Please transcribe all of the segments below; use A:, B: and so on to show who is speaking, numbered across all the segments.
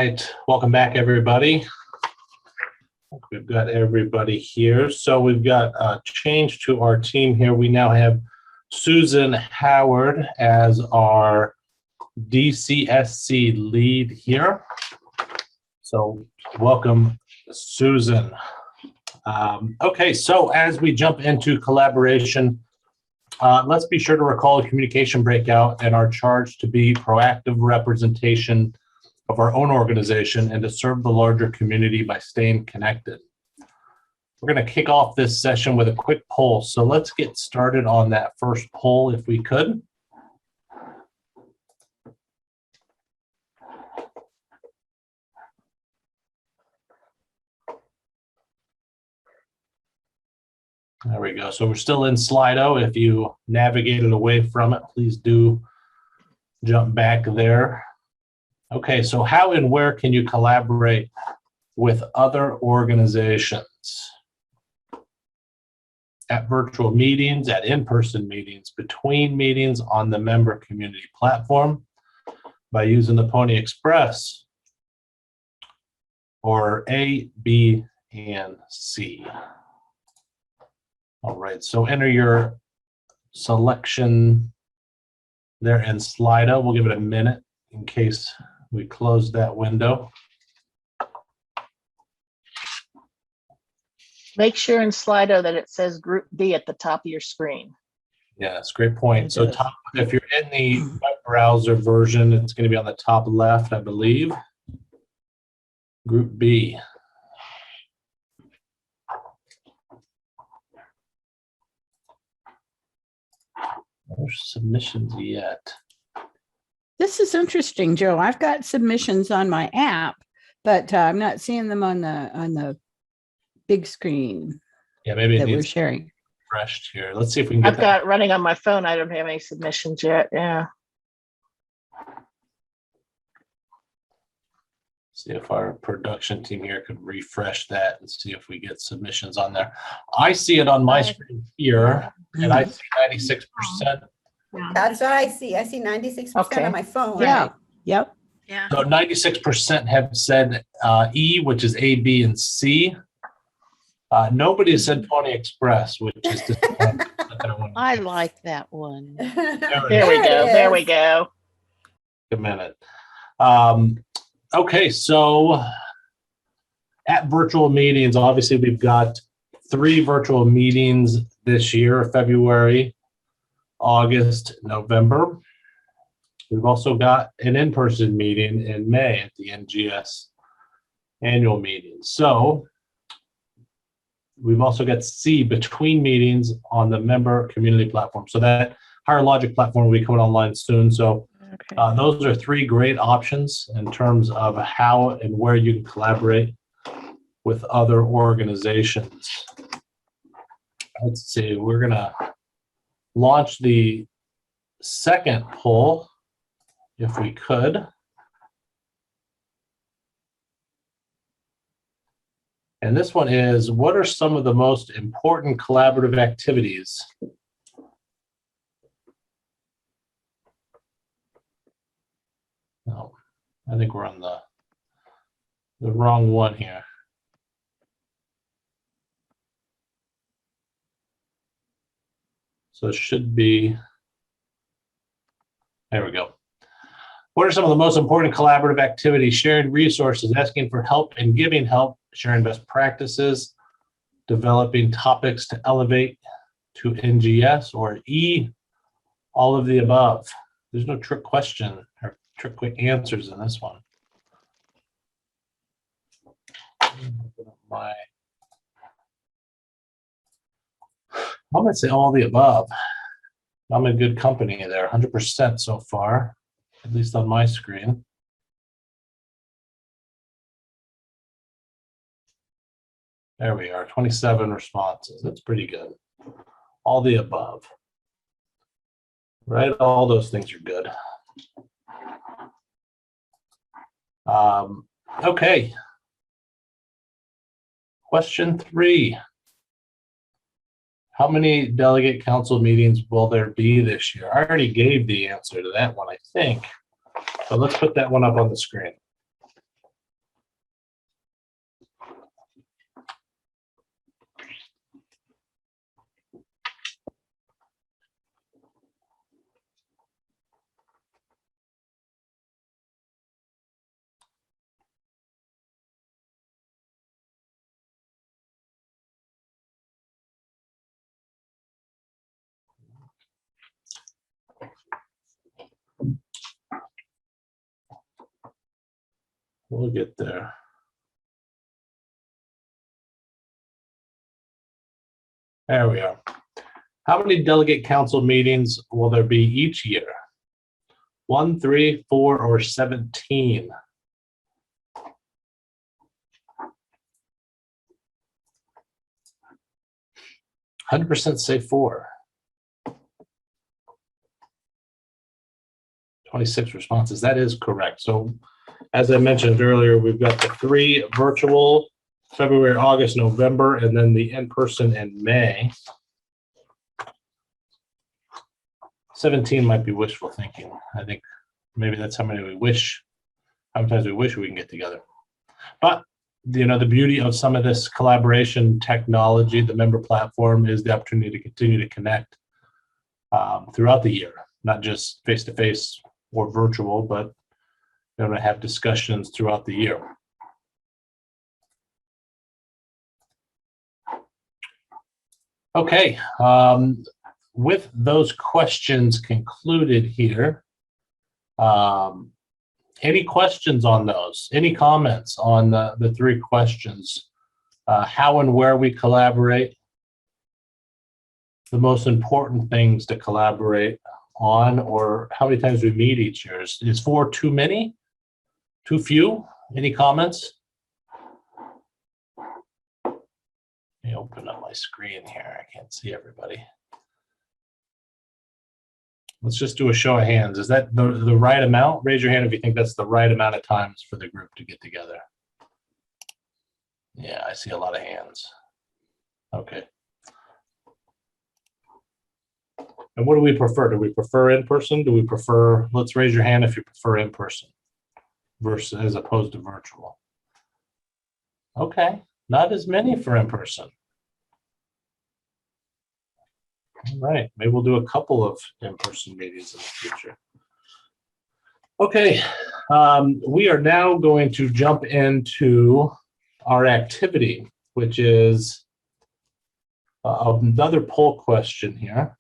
A: right, welcome back, everybody. We've got everybody here. So we've got a change to our team here. We now have Susan Howard as our DCSC lead here. So welcome, Susan. Okay, so as we jump into collaboration, let's be sure to recall a communication breakout and our charge to be proactive representation of our own organization and to serve the larger community by staying connected. We're going to kick off this session with a quick poll. So let's get started on that first poll if we could. There we go. So we're still in Slido. If you navigated away from it, please do jump back there. Okay, so how and where can you collaborate with other organizations? At virtual meetings, at in-person meetings, between meetings on the member community platform, by using the Pony Express, or A, B, and C. All right, so enter your selection there in Slido. We'll give it a minute in case we close that window.
B: Make sure in Slido that it says Group B at the top of your screen.
A: Yeah, that's a great point. So top, if you're in the web browser version, it's going to be on the top left, I believe. Group B. No submissions yet.
C: This is interesting, Joe. I've got submissions on my app, but I'm not seeing them on the big screen.
A: Yeah, maybe
C: that
A: it
C: we're
A: needs
C: sharing.
A: refreshed here. Let's see if we can get
B: I've got running on my phone. I don't have any submissions yet. Yeah.
A: See if our production team here could refresh that and see if we get submissions on there. I see it on my screen here, and I see 96%.
D: That's what I see. I see 96% on my phone.
C: Yeah.
D: Right?
C: Yep.
B: Yeah.
A: So 96% have said E, which is A, B, and C. Nobody has said Pony Express, which is disappointing.
E: I like that one.
B: There we go. There we go.
A: A minute. Okay, so at virtual meetings, obviously we've got 3 virtual meetings this year, February, August, November. We've also got an in-person meeting in May at the NGS annual meeting. So we've also got C, between meetings on the member community platform. So that Higher Logic platform will be coming online soon. So those are 3 great options in terms of how and where you can collaborate with other organizations. Let's see, we're gonna launch the second poll, if we could. And this one is, what are some of the most important collaborative activities? No, I think we're on the wrong one here. So it should be, there we go. What are some of the most important collaborative activities? Sharing resources, asking for help and giving help, sharing best practices, developing topics to elevate to NGS, or E, all of the above. There's no trick question or trick quick answers in this one. I'm gonna say all the above. I'm in good company there, 100% so far, at least on my screen. There we are, 27 responses. That's pretty good. All the above. Right, all those things are good. Okay. Question 3. How many delegate council meetings will there be this year? I already gave the answer to that one, I think. But let's put that one up on the screen. We'll get there. There we are. How many delegate council meetings will there be each year? 1, 3, 4, or 17? 100% say 4. 26 responses. That is correct. So as I mentioned earlier, we've got the 3 virtual, February, August, November, and then the in-person in May. 17 might be wishful thinking. I think maybe that's how many we wish, how many times we wish we can get together. But the beauty of some of this collaboration technology, the member platform, is the opportunity to continue to connect throughout the year, not just face-to-face or virtual, but to have discussions throughout the year. Okay, with those questions concluded here, any questions on those? Any comments on the 3 questions? How and where we collaborate? The most important things to collaborate on, or how many times we meet each year? Is 4 too many? Too few? Any comments? Let me open up my screen here. I can't see everybody. Let's just do a show of hands. Is that the right amount? Raise your hand if you think that's the right amount of times for the group to get together. Yeah, I see a lot of hands. Okay. And what do we prefer? Do we prefer in person? Do we prefer, let's raise your hand if you prefer in person versus as opposed to virtual. Okay, not as many for in person. All right, maybe we'll do a couple of in-person meetings in the future. Okay, we are now going to jump into our activity, which is another poll question here.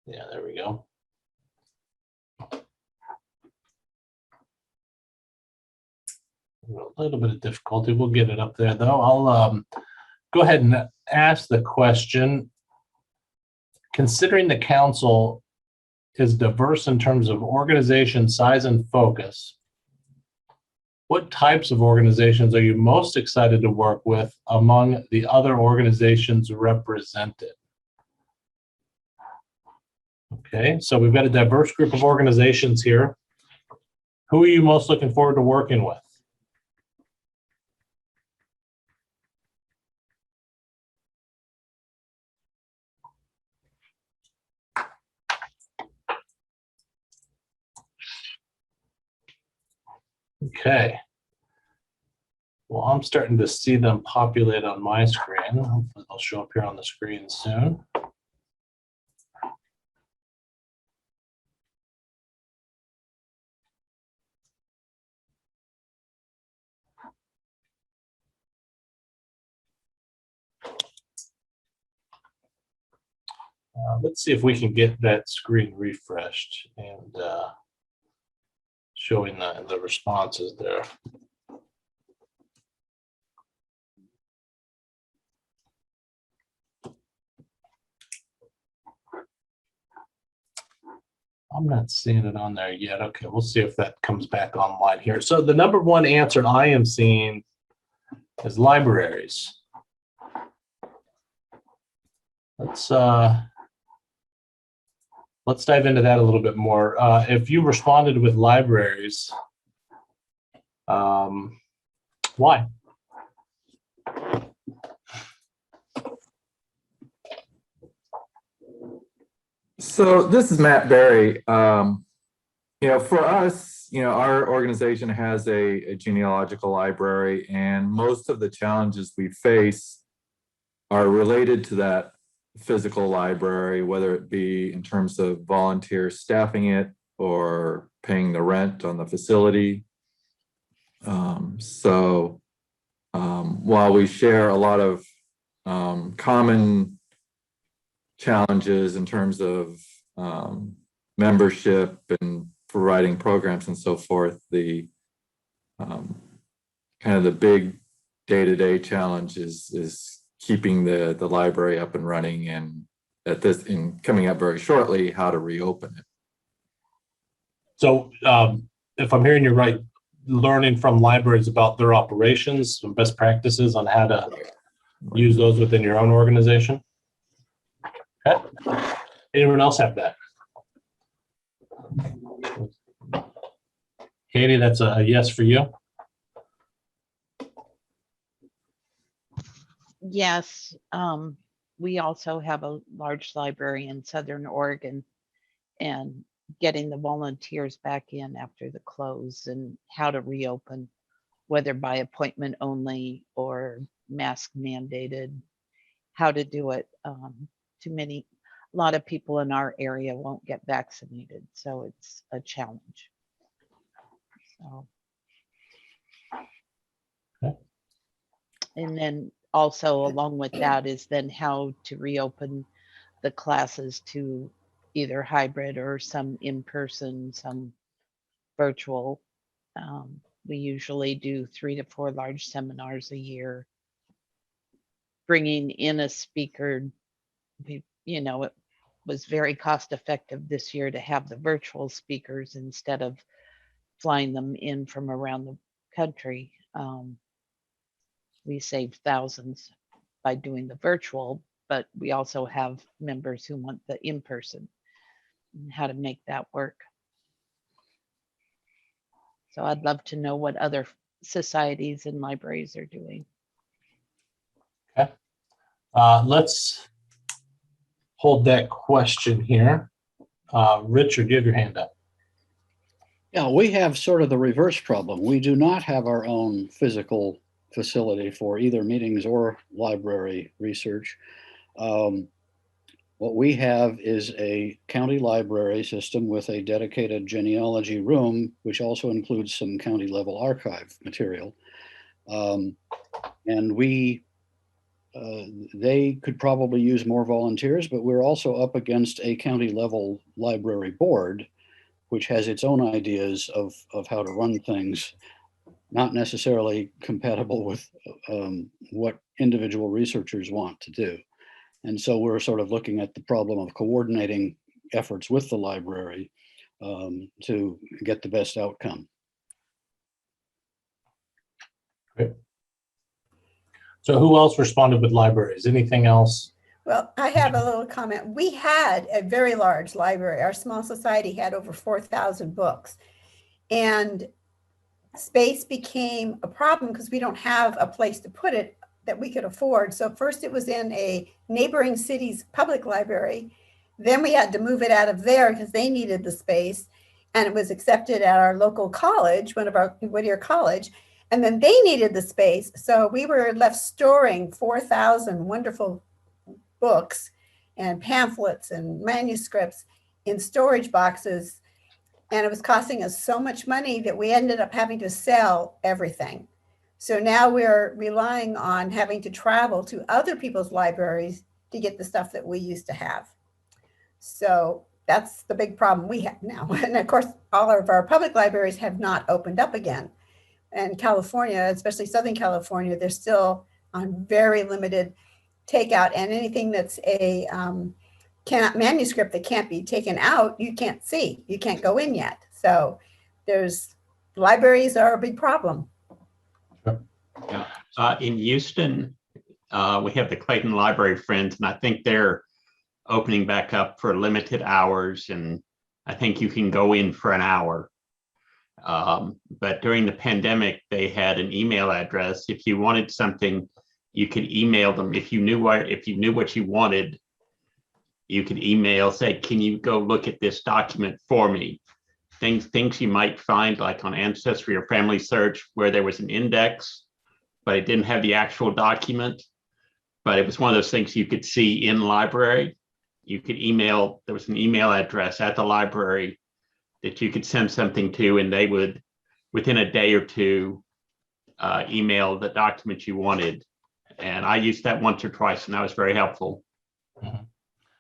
A: Yeah, there we go. A little bit of difficulty. We'll get it up there, though. I'll go ahead and ask the question. Considering the council is diverse in terms of organization, size, and focus, what types of organizations are you most excited to work with among the other organizations represented? Okay, so we've got a diverse group of organizations here. Who are you most looking forward to working with? Okay. Well, I'm starting to see them populate on my screen. Hopefully they'll show up here on the screen soon. Let's see if we can get that screen refreshed and showing the responses there. I'm not seeing it on there yet. Okay, we'll see if that comes back online here. So the number one answer I am seeing is libraries. Let's dive into that a little bit more. If you responded with libraries, why?
F: So this is Matt Berry. For us, our organization has a genealogical library, and most of the challenges we face are related to that physical library, whether it be in terms of volunteer staffing it or paying the rent on the facility. While we share a lot of common challenges in terms of membership and providing programs and so forth, the kind of the big day-to-day challenge is keeping the library up and running, and coming up very shortly, how to reopen it.
A: So if I'm hearing you right, learning from libraries about their operations, some best practices on how to use those within your own organization. Okay. Anyone else have that? Katie, that's a yes for you.
E: Yes, we also have a large library in Southern Oregon, and getting the volunteers back in after the close and how to reopen, whether by appointment only or mask mandated, how to do it. A lot of people in our area won't get vaccinated, so it's a challenge. So.
A: Okay.
E: And then also along with that is then how to reopen the classes to either hybrid or some in-person, some virtual. We usually do 3 to 4 large seminars a year. Bringing in a speaker, it was very cost effective this year to have the virtual speakers instead of flying them in from around the country. We saved thousands by doing the virtual, but we also have members who want the in-person, and how to make that work. So I'd love to know what other societies and libraries are doing.
A: Okay. Let's hold that question here. Richard, you have your hand up.
G: Yeah, we have sort of the reverse problem. We do not have our own physical facility for either meetings or library research. What we have is a county library system with a dedicated genealogy room, which also includes some county level archive material. And they could probably use more volunteers, but we're also up against a county level library board, which has its own ideas of how to run things, not necessarily compatible with what individual researchers want to do. And so we're sort of looking at the problem of coordinating efforts with the library to get the best outcome.
A: Great. So who else responded with libraries? Anything else?
D: Well, I have a little comment. We had a very large library. Our small society had over 4,000 books. And space became a problem because we don't have a place to put it that we could afford. So first it was in a neighboring city's public library. Then we had to move it out of there because they needed the space. And it was accepted at our local college, Whittier College. And then they needed the space. So we were left storing 4,000 wonderful books and pamphlets and manuscripts in storage boxes. And it was costing us so much money that we ended up having to sell everything. So now we're relying on having to travel to other people's libraries to get the stuff that we used to have. So that's the big problem we have now. And of course, all of our public libraries have not opened up again. And California, especially Southern California, they're still on very limited takeout, and anything that's a manuscript that can't be taken out, you can't see, you can't go in yet. So libraries are a big problem.
H: Yeah. In Houston, we have the Clayton Library Friends, and I think they're opening back up for limited hours, and I think you can go in for an hour. But during the pandemic, they had an email address. If you wanted something, you could email them. If you knew what you wanted, you could email, say, can you go look at this document for me? Things you might find like on Ancestry or Family Search where there was an index, but it didn't have the actual document. But it was one of those things you could see in library. You could email, there was an email address at the library that you could send something to, and they would, within a day or two, email the documents you wanted. And I used that once or twice, and that was very helpful.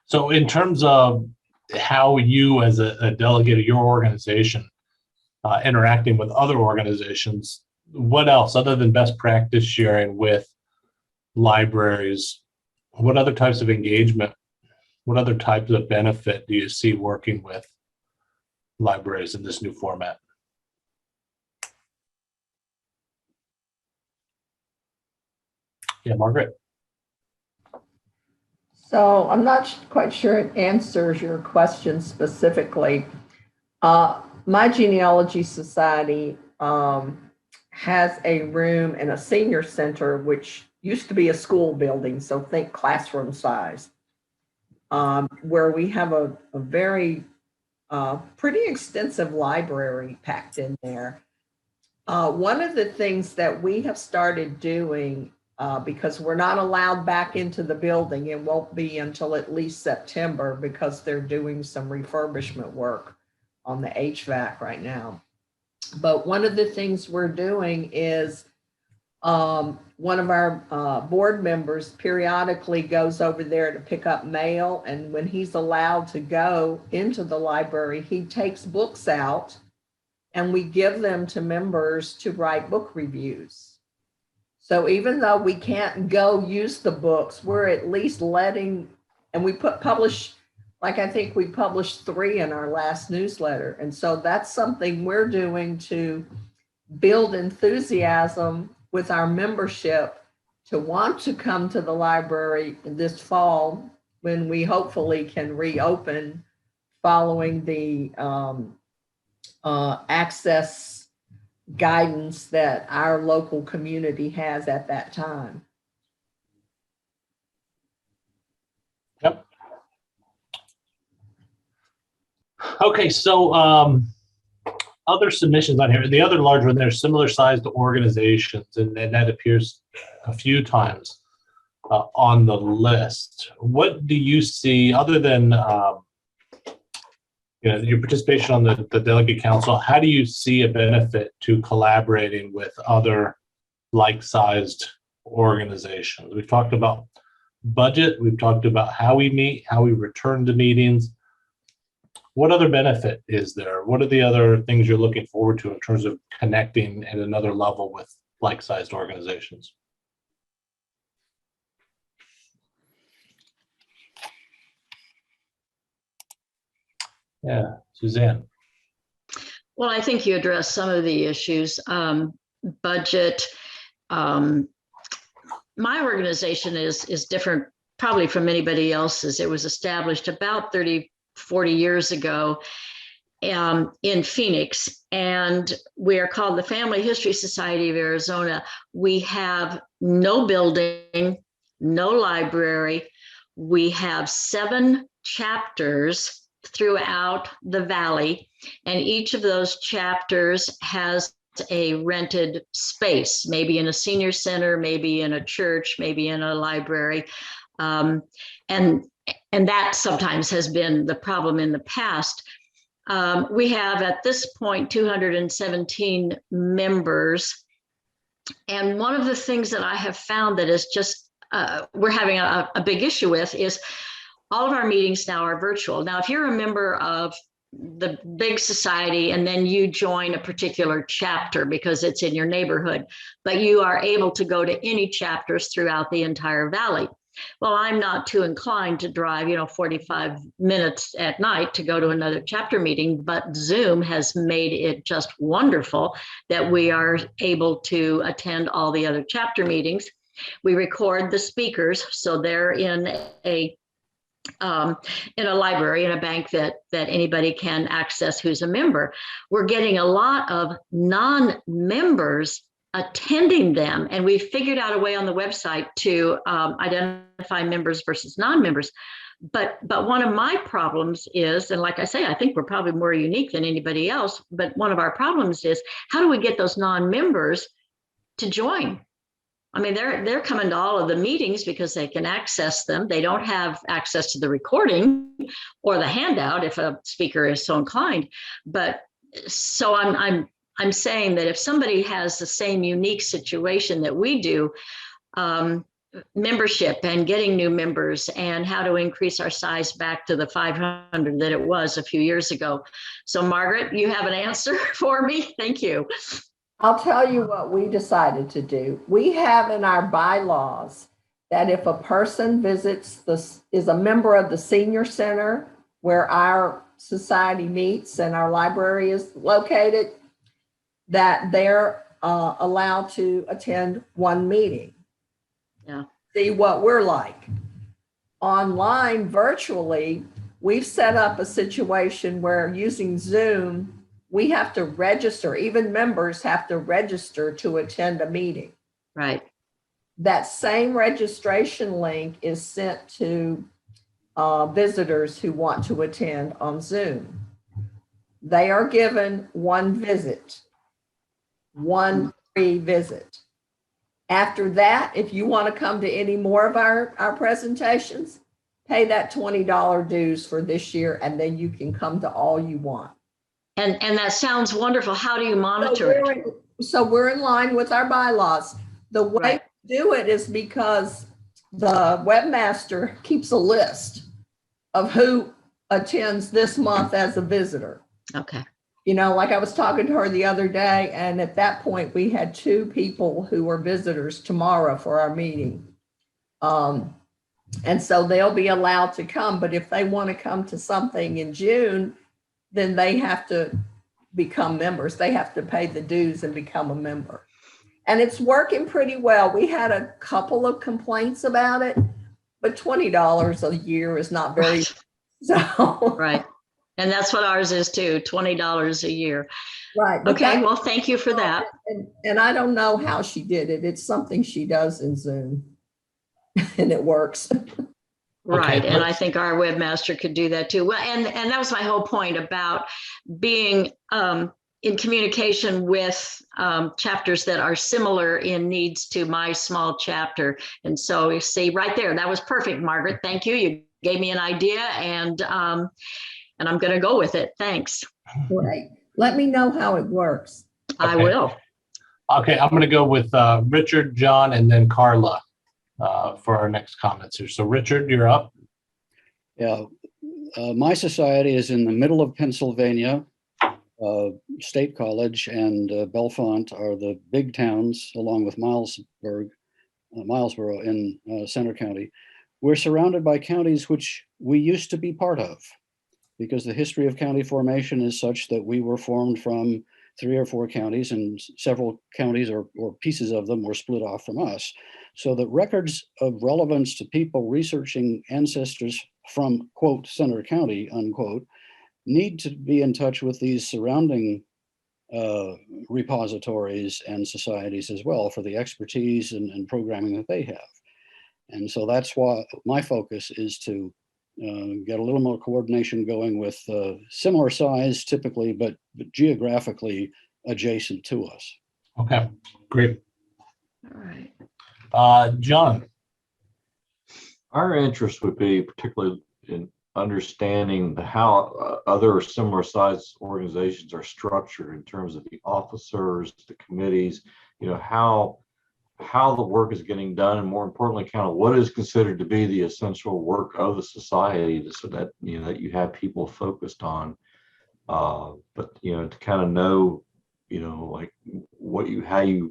A: So in terms of how you as a delegate of your organization interacting with other organizations, what else other than best practice sharing with libraries, what other types of engagement, what other types of benefit do you see working with libraries in this new format? Yeah, Margaret.
I: So I'm not quite sure it answers your question specifically. My genealogy society has a room in a senior center, which used to be a school building, so think classroom size, where we have a very pretty extensive library packed in there. One of the things that we have started doing, because we're not allowed back into the building, it won't be until at least September because they're doing some refurbishment work on the HVAC right now. But one of the things we're doing is one of our board members periodically goes over there to pick up mail. And when he's allowed to go into the library, he takes books out and we give them to members to write book reviews. So even though we can't go use the books, we're at least letting, and we publish, like I think we published 3 in our last newsletter. And so that's something we're doing to build enthusiasm with our membership to want to come to the library this fall when we hopefully can reopen following the access guidance that our local community has at that time.
A: Yep. Okay, so other submissions on here, the other large one, they're similar sized organizations, and that appears a few times on the list. What do you see other than your participation on the delegate council? How do you see a benefit to collaborating with other like-sized organizations? We've talked about budget. We've talked about how we meet, how we return to meetings. What other benefit is there? What are the other things you're looking forward to in terms of connecting at another level with like-sized organizations? Yeah, Suzanne.
J: Well, I think you addressed some of the issues. Budget. My organization is different probably from anybody else's. It was established about 40 years ago in Phoenix, and we are called the Family History Society of Arizona. We have no building, no library. We have 7 chapters throughout the valley, and each of those chapters has a rented space, maybe in a senior center, maybe in a church, maybe in a library. And that sometimes has been the problem in the past. We have at this point 217 members. And one of the things that I have found that is just, we're having a big issue with is all of our meetings now are virtual. Now, if you're a member of the big society and then you join a particular chapter because it's in your neighborhood, but you are able to go to any chapters throughout the entire valley. Well, I'm not too inclined to drive, 45 minutes at night to go to another chapter meeting, but Zoom has made it just wonderful that we are able to attend all the other chapter meetings. We record the speakers, so they're in a library, in a bank that anybody can access who's a member. We're getting a lot of non-members attending them, and we figured out a way on the website to identify members versus non-members. But one of my problems is, and like I say, I think we're probably more unique than anybody else, but one of our problems is, how do we get those non-members to join? I mean, they're coming to all of the meetings because they can access them. They don't have access to the recording or the handout if a speaker is so inclined. But so I'm I'm saying that if somebody has the same unique situation that we do, membership and getting new members and how to increase our size back to the 500 that it was a few years ago. So Margaret, you have an answer for me? Thank you.
I: I'll tell you what we decided to do. We have in our bylaws that if a person is a member of the senior center where our society meets and our library is located, that they're allowed to attend one meeting.
J: Yeah.
I: See what we're like. Online, virtually, we've set up a situation where using Zoom, we have to register, even members have to register to attend a meeting.
J: Right.
I: That same registration link is sent to visitors who want to attend on Zoom. They are given one visit, one free visit. After that, if you want to come to any more of our presentations, pay that $20 dues for this year, and then you can come to all you want.
J: And that sounds wonderful. How do you monitor it?
I: So we're in line with our bylaws. The way
J: Right.
I: we do it is because the webmaster keeps a list of who attends this month as a visitor.
J: Okay.
I: You know, like I was talking to her the other day, and at that point we had 2 people who were visitors tomorrow for our meeting. And so they'll be allowed to come, but if they want to come to something in June, then they have to become members. They have to pay the dues and become a member. And it's working pretty well. We had a couple of complaints about it, but $20 a year is not very, so.
J: Right. And that's what ours is too, $20 a year.
I: Right. but
J: Okay,
I: that-
J: well, thank you for that.
I: And I don't know how she did it. It's something she does in Zoom and it works.
J: Right, and I
A: let's-
J: think our webmaster could do that too. Well, and that was my whole point about being in communication with chapters that are similar in needs to my small chapter. And so you see right there, that was perfect, Margaret. Thank you. You gave me an idea, and I'm going to go with it. Thanks.
I: Right. Let me know how it works.
J: I
A: Okay.
J: will.
A: Okay, I'm going to go with Richard, John, and then Carla for our next comments here. So Richard, you're up.
G: Yeah, my society is in the middle of Pennsylvania. State College and Bellefonte are the big towns, along with Milesboro in Center County. We're surrounded by counties which we used to be part of, because the history of county formation is such that we were formed from 3 or 4 counties, and several counties or pieces of them were split off from us. So that records of relevance to people researching ancestors from, quote, Center County, unquote, need to be in touch with these surrounding repositories and societies as well for the expertise and programming that they have. And so that's why my focus is to get a little more coordination going with similar size typically, but geographically adjacent to us.
A: Okay, great.
J: All right.
A: John.
K: Our interest would be particularly in understanding how other similar sized organizations are structured in terms of the officers, the committees, you know, how the work is getting done, and more importantly, kind of what is considered to be the essential work of the society, so that, you know, that you have people focused on. But, you know, to kind of know, you know, like what you have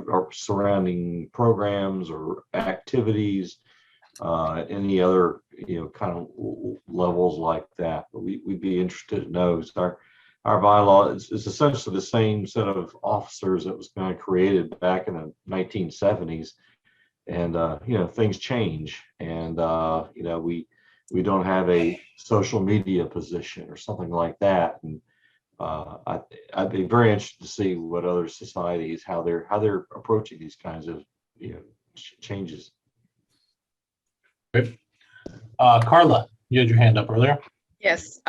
K: are surrounding programs or activities, any other, you know, kind of levels like that. But we'd be interested to know. So our bylaw is essentially the same set of officers that was kind of created back in the 1970s, and you know, things change, and you know, we don't have a social media position or something like that, and I'd be very interested to see what other societies, how they're approaching these kinds of, you know, changes.
A: Great. Carla, you had your hand up earlier.
L: Yes.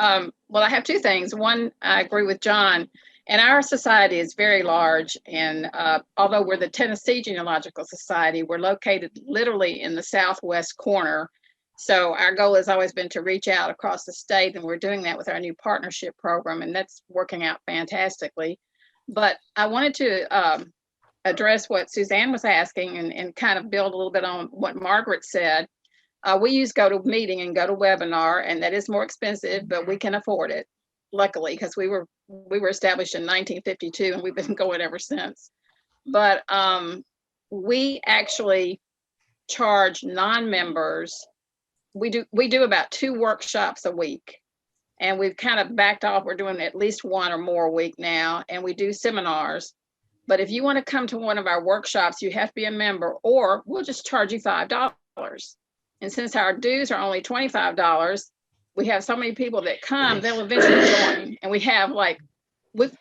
L: Well, I have 2 things. One, I agree with John, and our society is very large. And although we're the Tennessee Genealogical Society, we're located literally in the southwest corner So our goal has always been to reach out across the state, and we're doing that with our new partnership program, and that's working out fantastically. But I wanted to address what Suzanne was asking and kind of build a little bit on what Margaret said. We use GoToMeeting and GoToWebinar, and that is more expensive, but we can afford it, luckily, because we were established in 1952 and we've been going ever since. But we actually charge non-members. We do about 2 workshops a week, and we've kind of backed off. We're doing at least 1 or more a week now, and we do seminars. But if you want to come to one of our workshops, you have to be a member, or we'll just charge you $5. And since our dues are only $25, we have so many people that come, they'll eventually join. And we have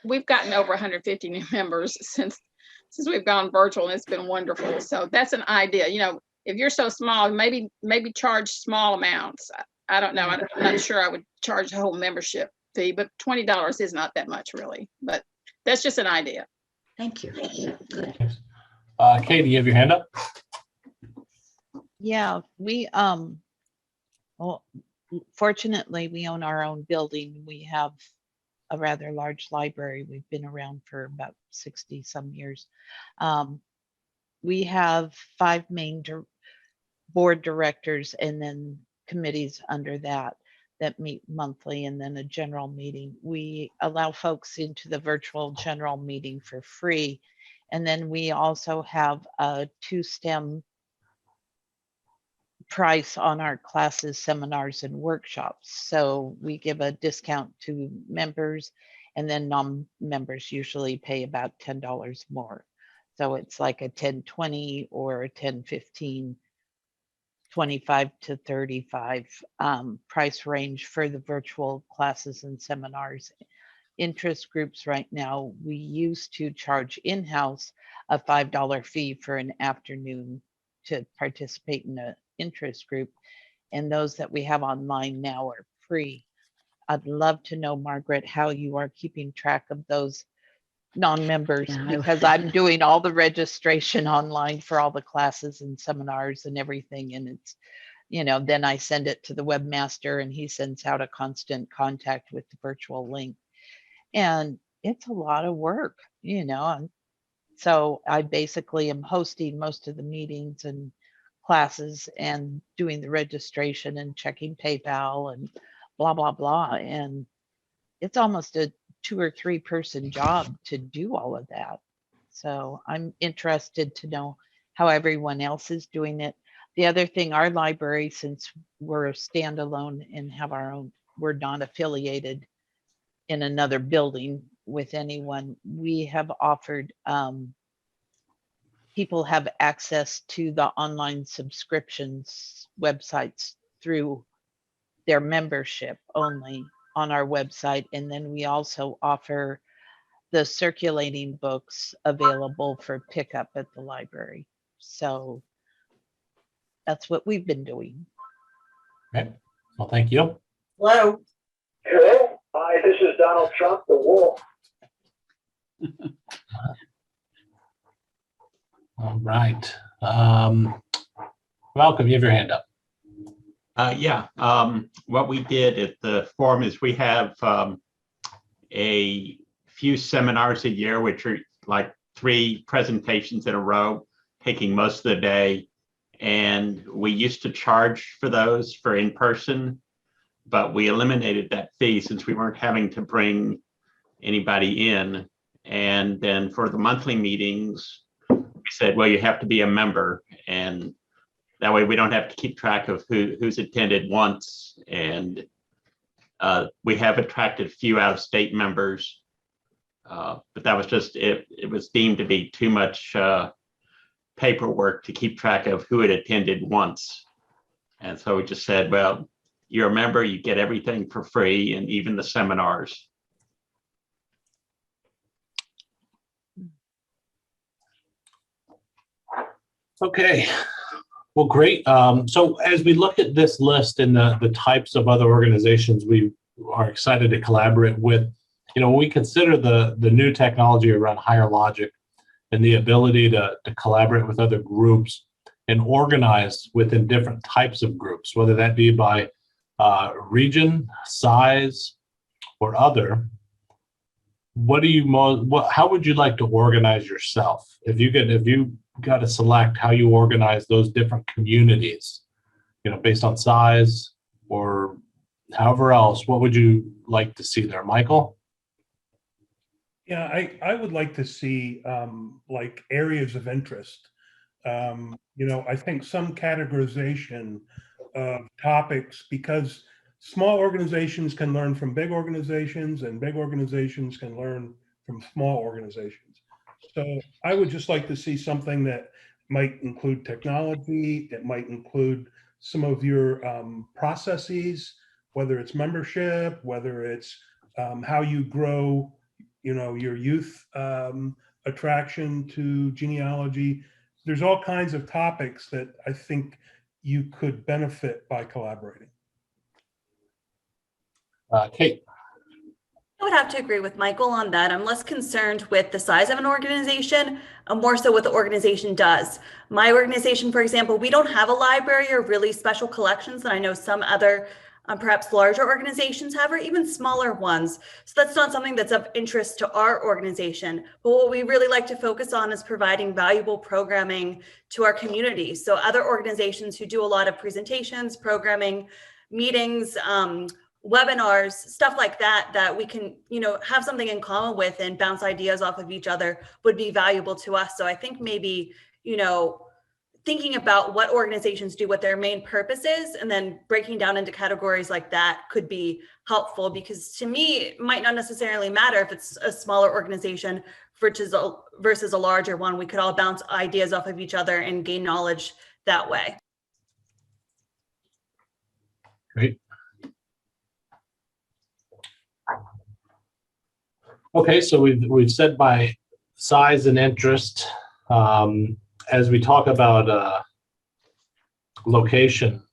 L: we've gotten over 150 new members since we've gone virtual, and it's been wonderful. So that's an idea. You know, if you're so small, maybe charge small amounts. I don't know. I'm not sure I would charge the whole membership fee, but $20 is not that much really. But that's just an idea.
J: Thank you. Good.
A: Katie, you have your hand up?
E: Yeah, we well, fortunately we own our own building. We have a rather large library. We've been around for about 60 some years. We have 5 main board directors and then committees under that meet monthly, and then a general meeting. We allow folks into the virtual general meeting for free. And then we also have a 2 STEM price on our classes, seminars, and workshops. So we give a discount to members, and then non-members usually pay about $10 more. So it's like a 10-20 or a 10-15, 25 to 35 price range for the virtual classes and seminars. Interest groups right now, we used to charge in-house a $5 fee for an afternoon to participate in an interest group, and those that we have online now are free. I'd love to know, Margaret, how you are keeping track of those non-members, because I'm doing all the registration online for all the classes and seminars and everything, and it's, you know, then I send it to the webmaster and he sends out a constant contact with the virtual link, and it's a lot of work, you know. So I basically am hosting most of the meetings and classes and doing the registration and checking PayPal and blah blah blah, and it's almost a 2 or 3 person job to do all of that. So I'm interested to know how everyone else is doing it. The other thing, our library, since we're a standalone and have our own, we're not affiliated in another building with anyone, we have offered people have access to the online subscriptions websites through their membership only on our website. And then we also offer the circulating books available for pickup at the library. So that's what we've been doing.
A: Okay. Well, thank you.
M: Hello. Hello. Hi, this is Donald Trump, the Wolf.
A: All right. Malcolm, you have your hand up.
H: What we did at the forum is we have a few seminars a year, which are like 3 presentations in a row, taking most of the day. And we used to charge for those for in person, but we eliminated that fee since we weren't having to bring anybody in. And then for the monthly meetings, we said, well, you have to be a member, and that way we don't have to keep track of who's attended once. And we have attracted a few out-of-state members, but that was just, it was deemed to be too much paperwork to keep track of who had attended once. And so we just said, well, you're a member, you get everything for free, and even the seminars.
A: Okay. Well, great. So as we look at this list and the types of other organizations we are excited to collaborate with, you know, we consider the new technology around Higher Logic and the ability to collaborate with other groups. and organized within different types of groups, whether that be by region, size, or other. How would you like to organize yourself? If you got to select how you organize those different communities, based on size or however else, what would you like to see there, Michael?
N: Yeah, I would like to see like areas of interest. I think some categorization of topics, because small organizations can learn from big organizations and big organizations can learn from small organizations. So I would just like to see something that might include technology. It might include some of your processes, whether it's membership, whether it's how you grow, your youth attraction to genealogy. There's all kinds of topics that I think you could benefit by collaborating.
A: Kate.
O: I would have to agree with Michael on that. I'm less concerned with the size of an organization, more so what the organization does. My organization, for example, we don't have a library or really special collections that I know some other perhaps larger organizations have, or even smaller ones. So that's not something that's of interest to our organization. But what we really like to focus on is providing valuable programming to our community. So other organizations who do a lot of presentations, programming, meetings, webinars, stuff like that, that we can, have something in common with and bounce ideas off of each other would be valuable to us. So I think maybe, thinking about what organizations do, what their main purpose is, and then breaking down into categories like that could be helpful, because to me, it might not necessarily matter if it's a smaller organization versus a larger one. We could all bounce ideas off of each other and gain knowledge that way.
A: Great. Okay, so we've said by size and interest. As we talk about location,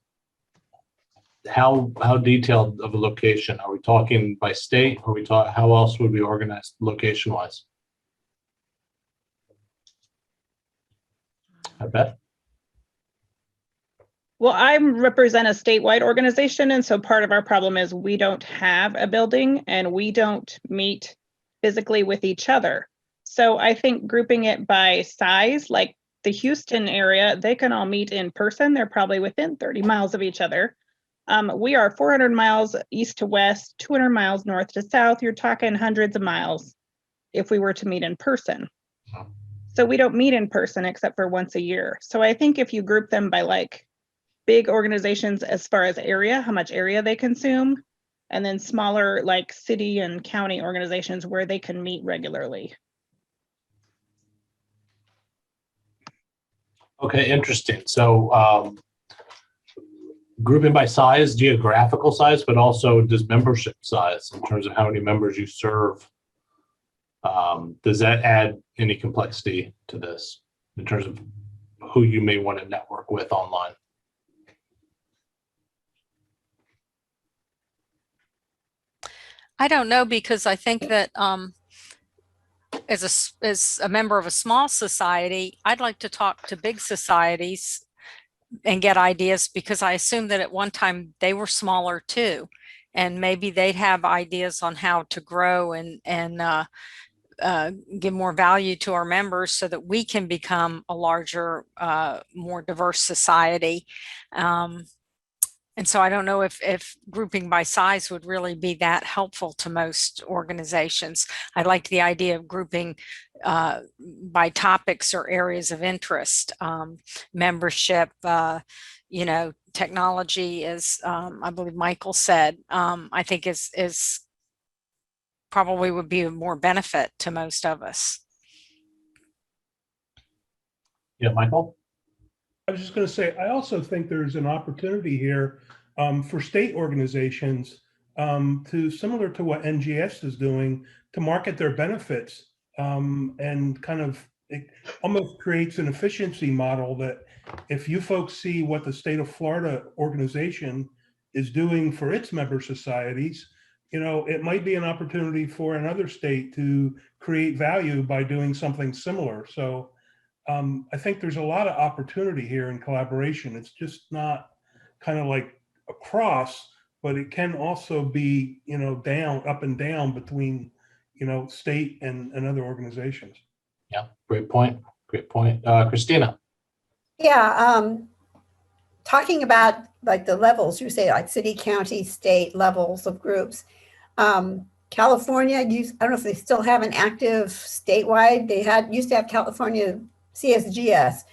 A: how detailed of a location? Are we talking by state? Or how else would we organize location-wise? I bet.
P: Well, I represent a statewide organization, and so part of our problem is we don't have a building and we don't meet physically with each other. So I think grouping it by size, like the Houston area, they can all meet in person. They're probably within 30 miles of each other. We are 400 miles east to west, 200 miles north to south. You're talking hundreds of miles if we were to meet in person. So we don't meet in person except for once a year. So I think if you group them by like big organizations as far as area, how much area they consume, and then smaller like city and county organizations where they can meet regularly.
A: Okay, interesting. So grouping by size, geographical size, but also does membership size in terms of how many members you serve. Does that add any complexity to this in terms of who you may want to network with online?
Q: I don't know, because I think that as a member of a small society, I'd like to talk to big societies and get ideas, because I assume that at one time they were smaller too, and maybe they'd have ideas on how to grow and give more value to our members so that we can become a larger, more diverse society. And so I don't know if grouping by size would really be that helpful to most organizations. I liked the idea of grouping by topics or areas of interest. Membership, technology, as I believe Michael said, I think is probably would be of more benefit to most of us.
A: Yeah, Michael?
N: I was just going to say, I also think there's an opportunity here for state organizations to, similar to what NGS is doing, to market their benefits and kind of, it almost creates an efficiency model that if you folks see what the state of Florida organization is doing for its member societies, it might be an opportunity for another state to create value by doing something similar. So I think there's a lot of opportunity here in collaboration. It's just not kind of like across, but it can also be, down, up and down between, state and other organizations.
A: Yeah, great point. Great point. Christina.
D: Yeah, talking about like the levels, you say like city, county, state levels of groups. California, I don't know if they still have an active statewide. They used to have California CSGS.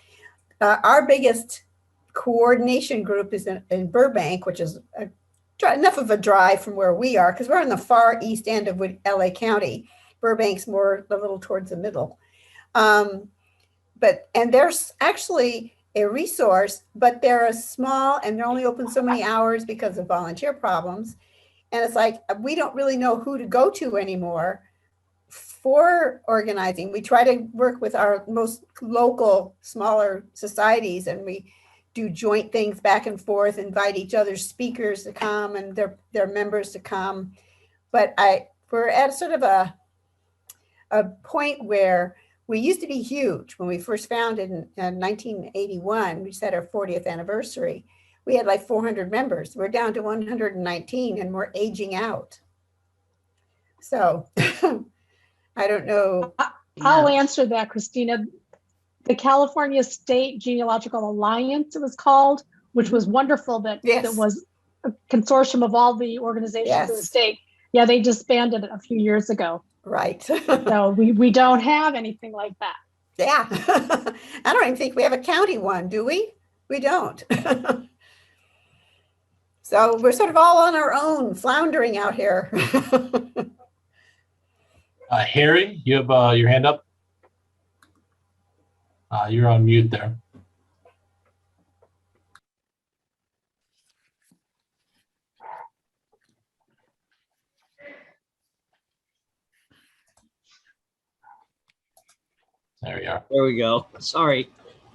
D: Our biggest coordination group is in Burbank, which is enough of a drive from where we are, because we're on the far east end of LA County. Burbank's more a little towards the middle. And there's actually a resource, but they're small and they're only open so many hours because of volunteer problems. And it's like, we don't really know who to go to anymore for organizing. We try to work with our most local, smaller societies, and we do joint things back and forth, invite each other's speakers to come and their members to come. But we're at sort of a point where we used to be huge. When we first founded in 1981, we set our 40th anniversary. We had like 400 members. We're down to 119 and we're aging out. So I don't know.
R: I'll answer that, Christina. The California State Genealogical Alliance, it was called, which was wonderful that that was a consortium of all the organizations in the state. Yeah, they disbanded a few years ago.
D: Right.
R: So we don't have anything like that.
D: Yeah. I don't even think we have a county one, do we? We don't. So we're sort of all on our own, floundering out here.
A: Harry, you have your hand up? You're on mute there. There we are.
S: There we go. Sorry.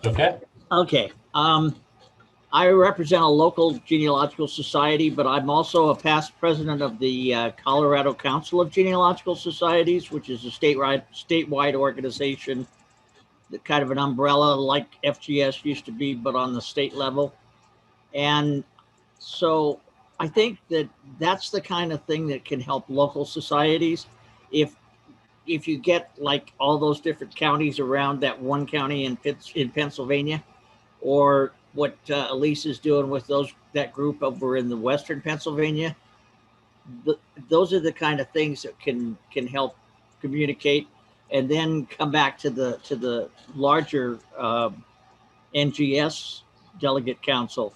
A: Okay.
S: Okay. I represent a local genealogical society, but I'm also a past president of the Colorado Council of Genealogical Societies, which is a statewide organization, that kind of an umbrella like FGS used to be, but on the state level. And so I think that that's the kind of thing that can help local societies. If you get like all those different counties around that one county in Pennsylvania, or what Elise is doing with that group over in the Western Pennsylvania, those are the kind of things that can help communicate, and then come back to the larger NGS delegate council.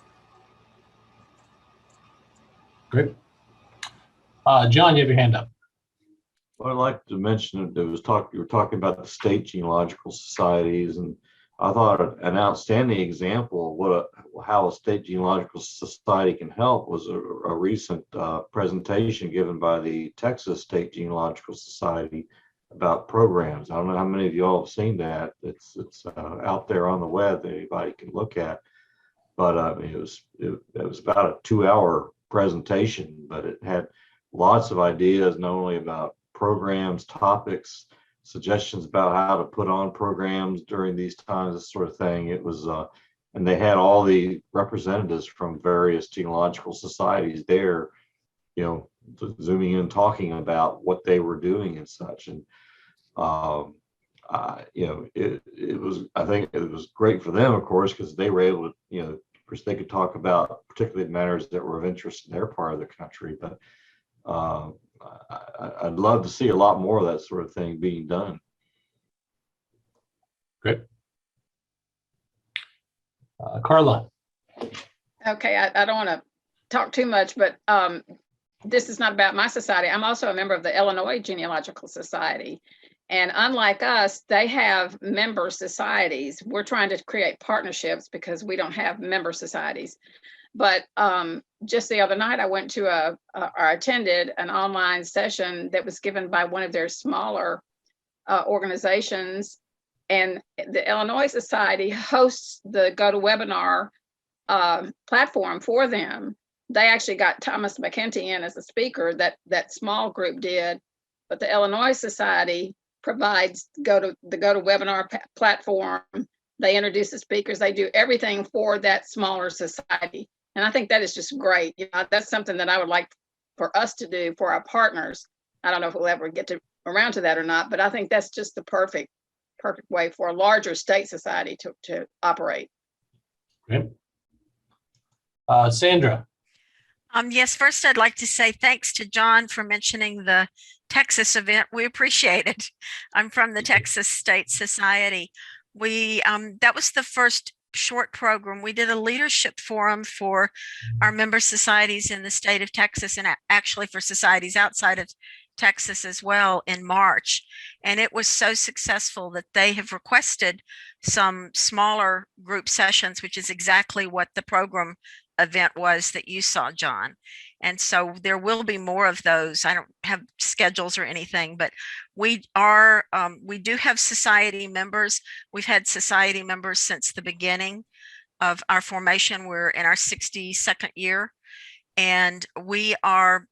A: Great. John, you have your hand up.
K: Well, I'd like to mention that you were talking about the state genealogical societies, and I thought an outstanding example of how a state genealogical society can help was a recent presentation given by the Texas State Genealogical Society about programs. I don't know how many of you all have seen that. It's out there on the web that anybody can look at. But it was about a 2-hour presentation, but it had lots of ideas, not only about programs, topics, suggestions about how to put on programs during these times, this sort of thing. It was, and they had all the representatives from various genealogical societies there, zooming in, talking about what they were doing and such. And, it was, I think it was great for them, of course, because they were able to, of course, they could talk about particularly matters that were of interest in their part of the country. But I'd love to see a lot more of that sort of thing being done.
A: Great. Carla.
L: Okay, I don't want to talk too much, but this is not about my society. I'm also a member of the Illinois Genealogical Society. And unlike us, they have member societies. We're trying to create partnerships because we don't have member societies. But just the other night, I went to or attended an online session that was given by one of their smaller organizations. And the Illinois Society hosts the GoToWebinar platform for them. They actually got Thomas McKenty in as a speaker, that small group did. But the Illinois Society provides the GoToWebinar platform. They introduce the speakers. They do everything for that smaller society. And I think that is just great. That's something that I would like for us to do for our partners. I don't know if we'll ever get around to that or not, but I think that's just the perfect way for a larger state society to operate.
A: Okay. Sandra.
T: Yes, first I'd like to say thanks to John for mentioning the Texas event. We appreciate it. I'm from the Texas State Society. That was the first short program. We did a leadership forum for our member societies in the state of Texas, and actually for societies outside of Texas as well, in March. And it was so successful that they have requested some smaller group sessions, which is exactly what the program event was that you saw, John. And so there will be more of those. I don't have schedules or anything, but we do have society members. We've had society members since the beginning of our formation. We're in our 62nd year, and we are,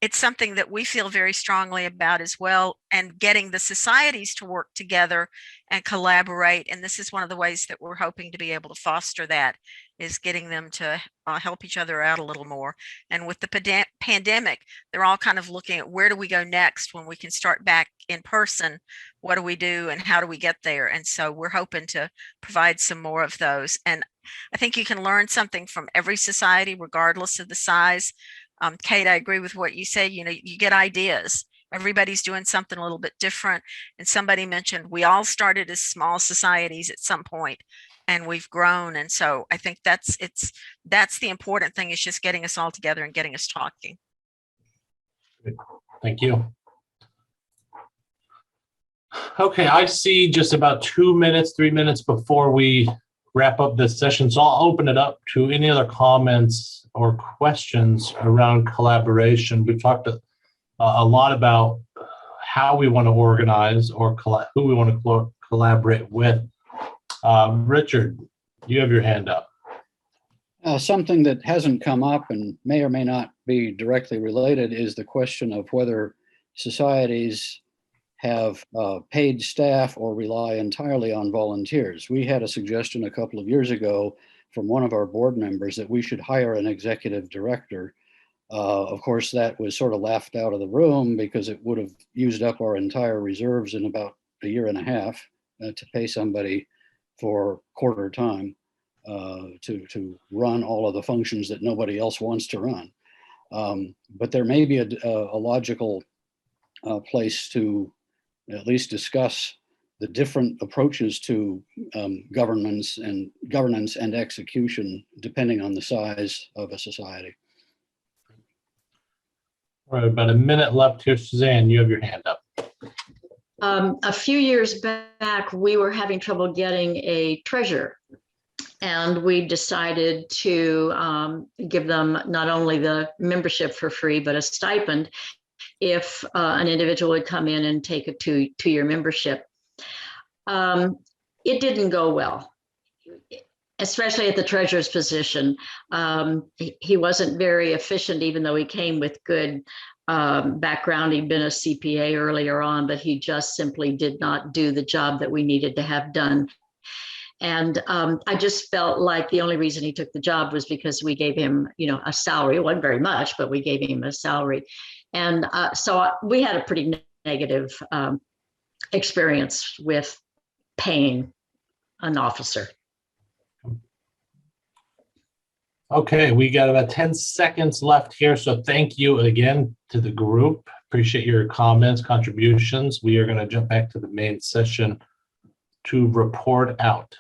T: it's something that we feel very strongly about as well, and getting the societies to work together and collaborate. And this is one of the ways that we're hoping to be able to foster that, is getting them to help each other out a little more. And with the pandemic, they're all kind of looking at where do we go next when we can start back in person? What do we do and how do we get there? And so we're hoping to provide some more of those. And I think you can learn something from every society, regardless of the size. Kate, I agree with what you said. You get ideas. Everybody's doing something a little bit different. And somebody mentioned we all started as small societies at some point, and we've grown. And so I think that's the important thing, is just getting us all together and getting us talking.
A: Thank you. Okay, I see just about 3 minutes before we wrap up this session. So I'll open it up to any other comments or questions around collaboration. We've talked a lot about how we want to organize or who we want to collaborate with. Richard, you have your hand up.
G: Something that hasn't come up and may or may not be directly related is the question of whether societies have paid staff or rely entirely on volunteers. We had a suggestion a couple of years ago from one of our board members that we should hire an executive director. Of course, that was sort of laughed out of the room because it would have used up our entire reserves in about a year and a half to pay somebody for quarter time to run all of the functions that nobody else wants to run. But there may be a logical place to at least discuss the different approaches to governance and execution, depending on the size of a society.
A: All right, about a minute left here. Suzanne, you have your hand up.
J: A few years back, we were having trouble getting a treasurer, and we decided to give them not only the membership for free, but a stipend if an individual would come in and take a two-year membership. It didn't go well, especially at the treasurer's position. He wasn't very efficient, even though he came with good background. He'd been a CPA earlier on, but he just simply did not do the job that we needed to have done. And I just felt like the only reason he took the job was because we gave him, a salary. It wasn't very much, but we gave him a salary. And so we had a pretty negative experience with paying an officer.
A: Okay, we got about 10 seconds left here. So thank you again to the group. Appreciate your comments, contributions. We are going to jump back to the main session to report out.